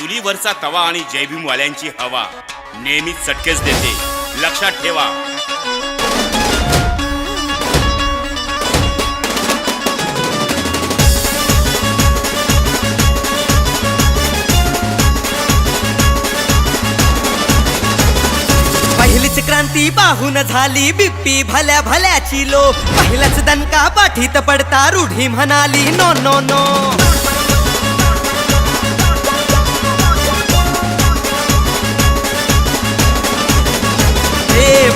चुलीवरचा तवा आणि जयभीमवाल्यांची हवा नेहमीच चटकेच देते, लक्षात ठेवा. पहिलीच क्रांती पाहून झाली बिप्पी भल्या भल्याची लो. पहिलाच दणका पाठीत पडता रूढी म्हणाली नो नो नो.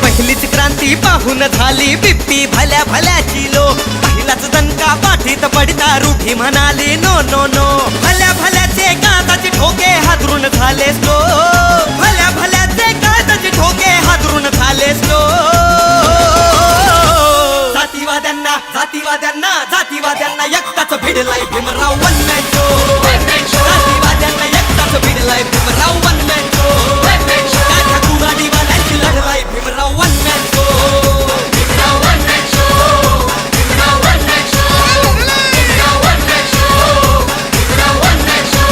पहिलीच क्रांती पाहून झाली बिप्पी भल्या भल्याची लो. पहिलाच दणका पाठीत पडता रूढी म्हणाली नो नो नो. भल्या भल्याचे काळजाचे ठोके हादरून झाले स्लो. भल्या भल्याचे काळजाचे ठोके हादरून झाले स्लो. जातीवाद्यांना जातीवाद्यांना जातीवाद्यांना एकटाच भिडलाय भीमराव वन मॅन शो. जातीवाद्यांना एकटाच भिडलाय भीमराव वन मॅन शो. कुराडीवाल्यांची लढाई Bhimrao one man show. Bhimrao one man show. Bhimrao one man show. Bhimrao one man show. Bhimrao one man show.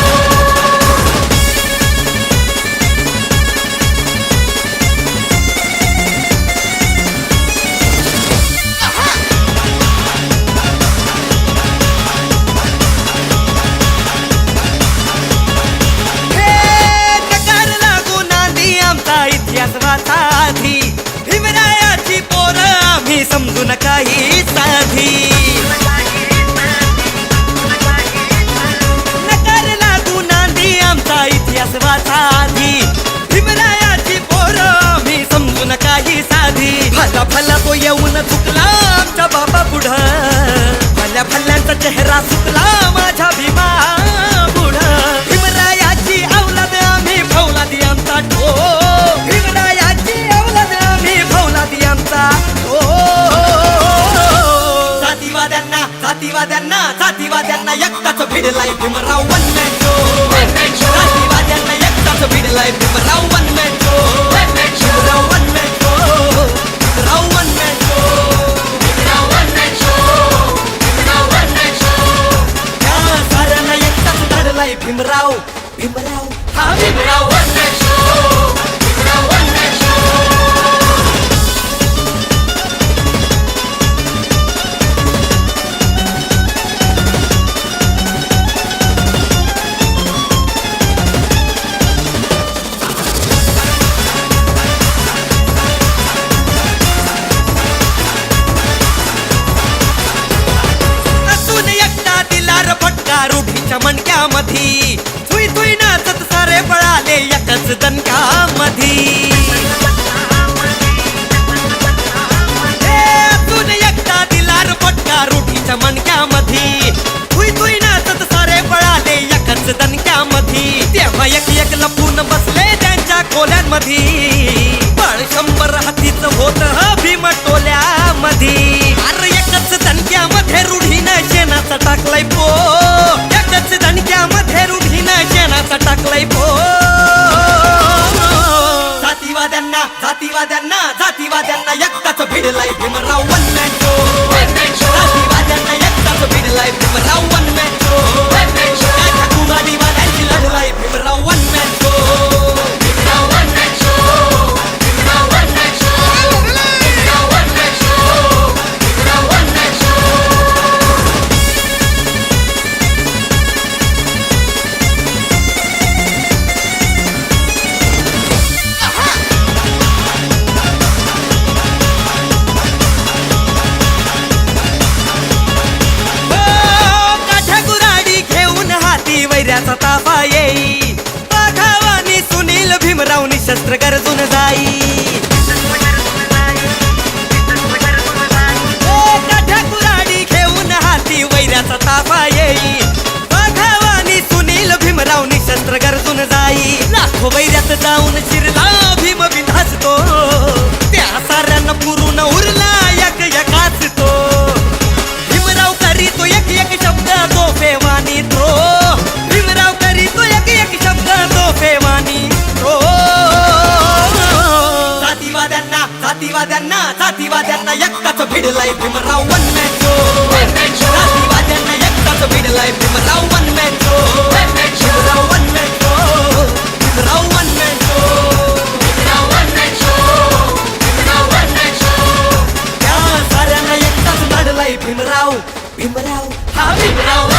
आधी भीमरायाची पोर आम्ही समजून काही साधी. नकार लागू नांदी आमचा इतिहास वाचा आधी. भीमरायाची पोर आम्ही समजून काही साधी. भला भला तो येऊन चुकला आमच्या बाबा पुढं. भल्या भल्यांचा चेहरा सुकला माझ्या भीमा पुढं. भीमरायाची औलाद आम्ही फौलादी आमचा ठो. जातीवाद्यांना जातीवाद्यांना एकटाच भिडलाय भीमराव वन मॅन शो. जातीवाद्यांना एकटाच भिडलाय Bhimrao one man show. Bhimrao one man show. Bhimrao one man show. Bhimrao one man show. Bhimrao one man show. या साऱ्यांना एकटाच धरलाय भीमराव. भीमराव हा Bhimrao one man show. Bhimrao one man show. रूढीच्या मणक्यामधी थुई थुई नाचत सारे पळाले एकच दणक्यामधी. अजून एकटा दिलार पटका रूढीच्या मणक्यामधी. थुई थुई नाचत सारे पळाले एकच दणक्यामधी. तेव्हा एक एक लपून बसले त्यांच्या खोल्यांमधी. बळ 100 हातीच होत भीम टोल्यामधी. अरे एकच दणक्यामध्ये रूढीनं शेणाचा टाकलाय पो. एकच दणक्यामध्ये रूढीनं शेणाचा टाकलाय पो. जातीवाद्यांना जातीवाद्यांना जातीवाद्यांना एकटाच भिडलाय भीमराव वन मॅन शो. जातीवाद्यांना एकटाच भिडलाय भीमराव वन मॅन शो. कुराडीवाल्यांची लढाई Bhimrao one man show. Bhimrao one man show. Bhimrao one man show. Bhimrao one man show. Bhimrao one man show. वैऱ्याचा ताफा येई. वाघावानी सुनील भीमरावनी शस्त्र गरजून जाई. काठ्या कुऱ्हाडी घेऊन हाती वैऱ्याचा ताफा येई. वाघावानी सुनील भीमरावनी शस्त्र गरजून जाई. लाखो वैऱ्यात जाऊन शिरला भीम बिनहसतो. त्या साऱ्यांना पुरून उरला एक एकाच तो. भीमराव करीतो एक एक शब्द तो फेवानी तो. भीमराव करीतो एक एक शब्द तो फेवानी तो. जातीवाद्यांना जातीवाद्यांना जातीवाद्यांना एकटाच भिडलाय भीमराव वन मॅन शो. जातीवाद्यांना एकटाच भिडलाय Bhimrao one man show. Bhimrao one man show. Bhimrao हा भीमराव